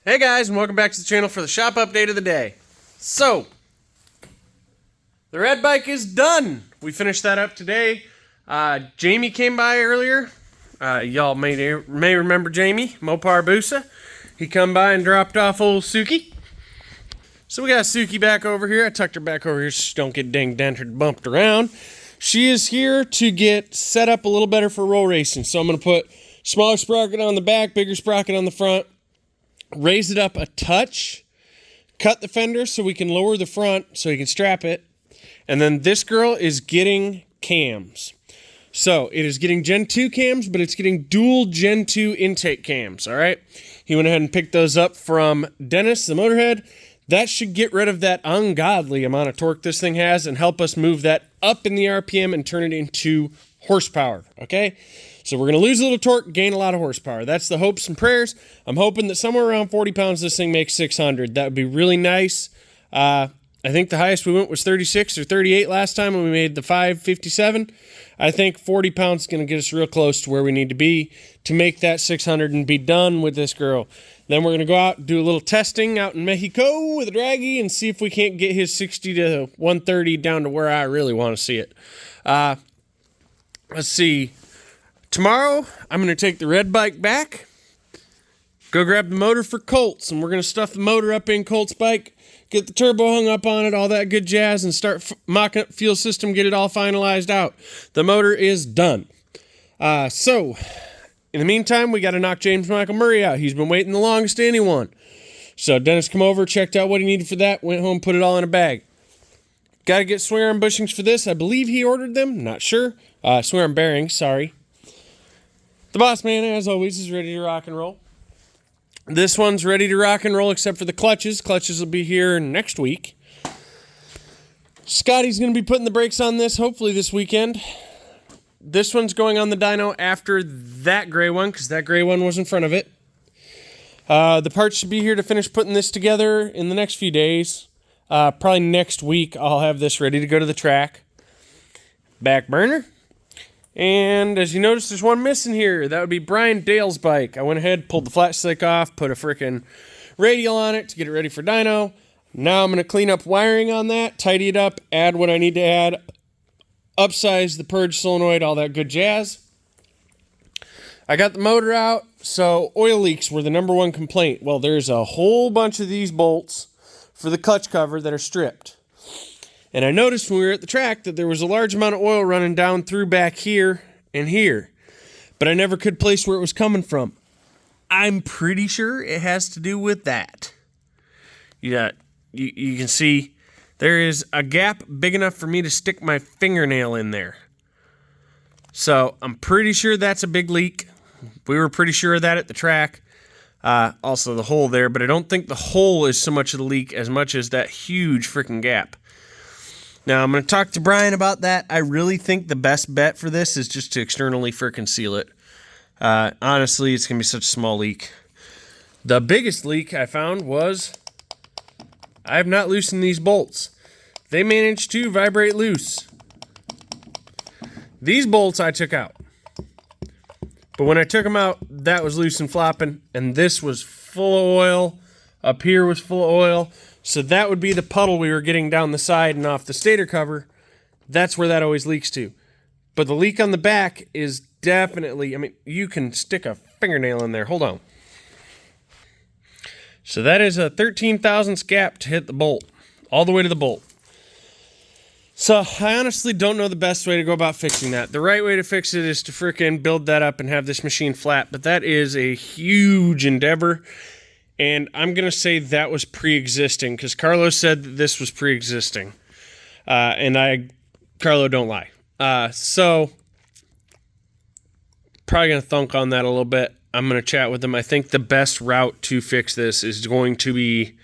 Hey guys, and welcome back to the channel for the shop update of the day. So, the red bike is done. We finished that up today. Jamie came by earlier. Y'all may remember Jamie, Mopar Busa. He come by and dropped off old Suki. So we got Suki back over here. I tucked her back over here so she don't get ding-dented, bumped around. She is here to get set up a little better for roll racing. So I'm going to put smaller sprocket on the back, bigger sprocket on the front. Raise it up a touch, cut the fender so we can lower the front so you can strap it. And then this girl is getting cams. So it is getting Gen 2 cams, but it's getting dual Gen 2 intake cams, all right? He went ahead and picked those up from Dennis, the Motorhead. That should get rid of that ungodly amount of torque this thing has and help us move that up in the RPM and turn it into horsepower, okay? So we're going to lose a little torque, gain a lot of horsepower. That's the hopes and prayers. I'm hoping that somewhere around 40 pounds this thing makes 600. That would be really nice. I think the highest we went was 36 or 38 last time when we made the 557. I think 40 pounds is going to get us real close to where we need to be to make that 600 and be done with this girl. Then we're going to go out and do a little testing out in Mexico with a draggy and see if we can't get his 60 to 130 down to where I really want to see it. Let's see. Tomorrow, I'm going to take the red bike back, go grab the motor for Colts, and we're going to stuff the motor up in Colt's bike, get the turbo hung up on it, all that good jazz, and start mocking up the fuel system, get it all finalized out. The motor is done. So, in the meantime, we got to knock James Michael Murray out. He's been waiting the longest to anyone. So, Dennis come over, checked out what he needed for that, went home, put it all in a bag. Got to get swing arm bushings for this. I believe he ordered them, not sure. Swing arm bearings, sorry. The boss man, as always, is ready to rock and roll. This one's ready to rock and roll except for the clutches. Clutches will be here next week. Scotty's going to be putting the brakes on this hopefully this weekend. This one's going on the dyno after that gray one because that gray one was in front of it. The parts should be here to finish putting this together in the next few days. Probably next week I'll have this ready to go to the track. Back burner. And as you notice, there's one missing here. That would be Brian Dale's bike. I went ahead, pulled the flat stick off, put a freaking radial on it to get it ready for dyno. Now I'm going to clean up wiring on that, tidy it up, add what I need to add, upsize the purge solenoid, all that good jazz. I got the motor out, so oil leaks were the number one complaint. Well, there's a whole bunch of these bolts for the clutch cover that are stripped. And I noticed when we were at the track that there was a large amount of oil running down through back here and here. But I never could place where it was coming from. I'm pretty sure it has to do with that. You can see there is a gap big enough for me to stick my fingernail in there. So I'm pretty sure that's a big leak. We were pretty sure of that at the track. Also the hole there, but I don't think the hole is so much of the leak as much as that huge freaking gap. Now, I'm going to talk to Brian about that. I really think the best bet for this is just to externally freaking seal it. Honestly, it's going to be such a small leak. The biggest leak I found was I have not loosened these bolts. They managed to vibrate loose. These bolts I took out. But when I took them out, that was loose and flopping, and this was full of oil. Up here was full of oil. So that would be the puddle we were getting down the side and off the stator cover. That's where that always leaks to. But the leak on the back is definitely, I mean, you can stick a fingernail in there. Hold on. So that is a 13 thousandths gap to hit the bolt. All the way to the bolt. So I honestly don't know the best way to go about fixing that. The right way to fix it is to frickin' build that up and have this machine flat. But that is a huge endeavor. And I'm going to say that was pre-existing because Carlo said that this was pre-existing. Carlo don't lie. So, probably going to thunk on that a little bit. I'm going to chat with him. I think the best route to fix this is going to be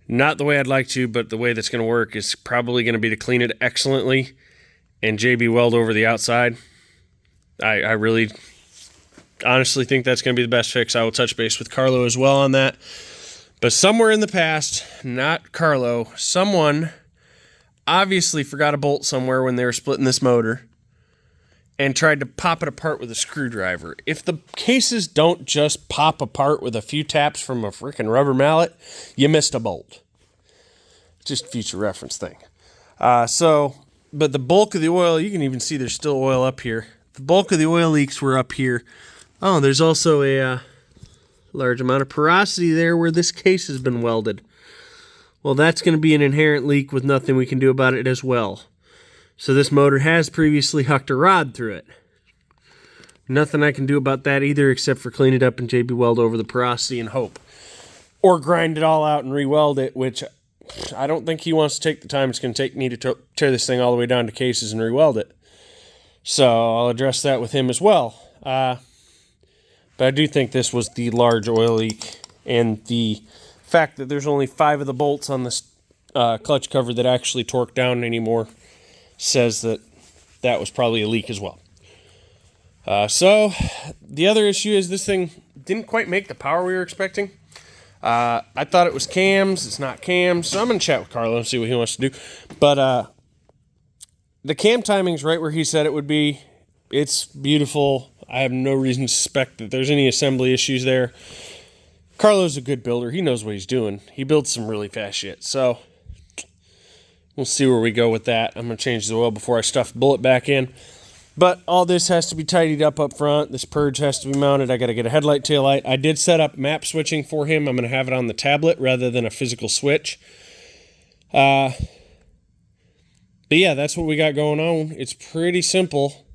not the way I'd like to, but the way that's going to work is probably going to be to clean it excellently and JB weld over the outside. I really honestly think that's going to be the best fix. I will touch base with Carlo as well on that. But somewhere in the past, not Carlo, someone obviously forgot a bolt somewhere when they were splitting this motor and tried to pop it apart with a screwdriver. If the cases don't just pop apart with a few taps from a freaking rubber mallet, you missed a bolt. Just future reference thing. But the bulk of the oil, you can even see there's still oil up here. The bulk of the oil leaks were up here. Oh, there's also a large amount of porosity there where this case has been welded. Well, that's going to be an inherent leak with nothing we can do about it as well. So this motor has previously hucked a rod through it. Nothing I can do about that either except for clean it up and JB weld over the porosity and hope. Or grind it all out and re-weld it, which I don't think he wants to take the time it's going to take me to tear this thing all the way down to cases and re-weld it. So I'll address that with him as well. But I do think this was the large oil leak, and the fact that there's only 5 of the bolts on this clutch cover that actually torque down anymore says that that was probably a leak as well. So the other issue is this thing didn't quite make the power we were expecting. I thought it was cams. It's not cams. So I'm going to chat with Carlo and see what he wants to do. But the cam timing's right where he said it would be. It's beautiful. I have no reason to suspect that there's any assembly issues there. Carlo's a good builder. He knows what he's doing. He builds some really fast shit. So we'll see where we go with that. I'm going to change the oil before I stuff the bullet back in. But all this has to be tidied up front. This purge has to be mounted. I got to get a headlight, tail light. I did set up map switching for him. I'm going to have it on the tablet rather than a physical switch. But yeah, that's what we got going on. It's pretty simple.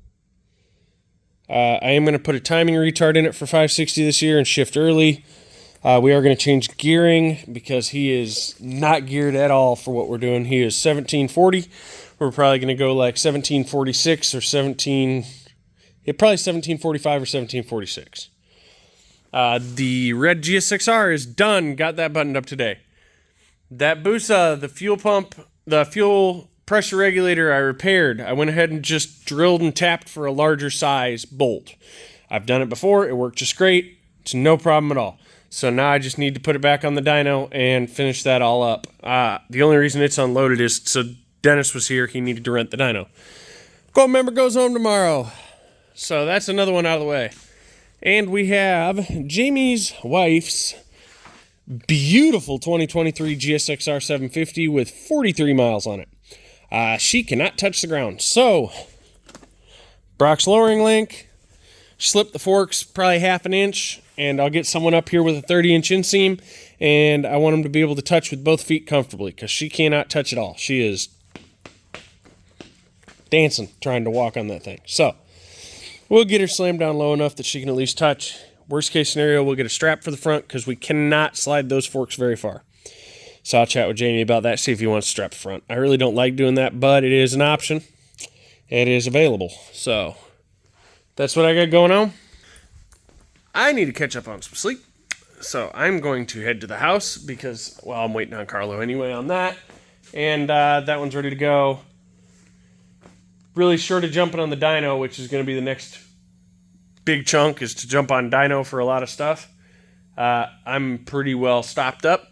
I am going to put a timing retard in it for 560 this year and shift early. We are going to change gearing because he is not geared at all for what we're doing. He is 1740. We're probably going to go like 1746 or probably 1745 or 1746. The red GS6R is done. Got that buttoned up today. That Busa, the fuel pump, the fuel pressure regulator I repaired. I went ahead and just drilled and tapped for a larger size bolt. I've done it before. It worked just great. It's no problem at all. So now I just need to put it back on the dyno and finish that all up. The only reason it's unloaded is so Dennis was here. He needed to rent the dyno. Gold member goes home tomorrow. So that's another one out of the way. And we have Jamie's wife's beautiful 2023 GSXR 750 with 43 miles on it. She cannot touch the ground. So, Brock's lowering link, slip the forks probably half an inch, and I'll get someone up here with a 30-inch inseam, and I want them to be able to touch with both feet comfortably, because she cannot touch it all. She is dancing trying to walk on that thing. So, we'll get her slammed down low enough that she can at least touch. Worst case scenario, we'll get a strap for the front, because we cannot slide those forks very far. So I'll chat with Jamie about that, see if he wants to strap the front. I really don't like doing that, but it is an option. It is available. So that's what I got going on. I need to catch up on some sleep. So I'm going to head to the house because, well, I'm waiting on Carlo anyway on that. And that one's ready to go. Really short of jumping on the dyno, which is going to be the next big chunk, is to jump on dyno for a lot of stuff. I'm pretty well stopped up.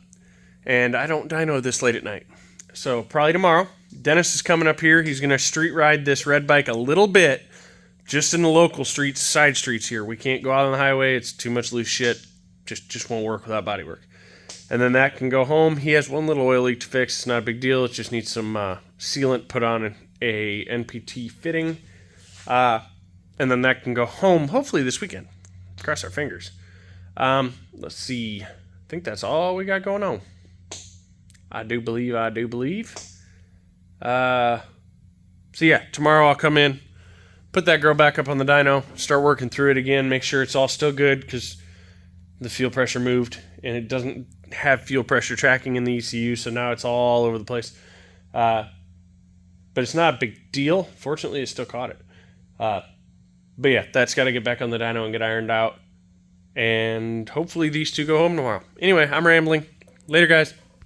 And I don't dyno this late at night. So probably tomorrow. Dennis is coming up here. He's going to street ride this red bike a little bit. Just in the local streets, side streets here. We can't go out on the highway. It's too much loose shit. Just won't work without bodywork. And then that can go home. He has one little oil leak to fix. It's not a big deal. It just needs some sealant put on a NPT fitting. And then that can go home hopefully this weekend. Cross our fingers. Let's see. I think that's all we got going on. I do believe. So yeah, tomorrow I'll come in, put that girl back up on the dyno, start working through it again, make sure it's all still good because the fuel pressure moved and it doesn't have fuel pressure tracking in the ECU, so now it's all over the place. But it's not a big deal. Fortunately, it still caught it. But yeah, that's got to get back on the dyno and get ironed out. And hopefully these two go home tomorrow. Anyway, I'm rambling. Later, guys.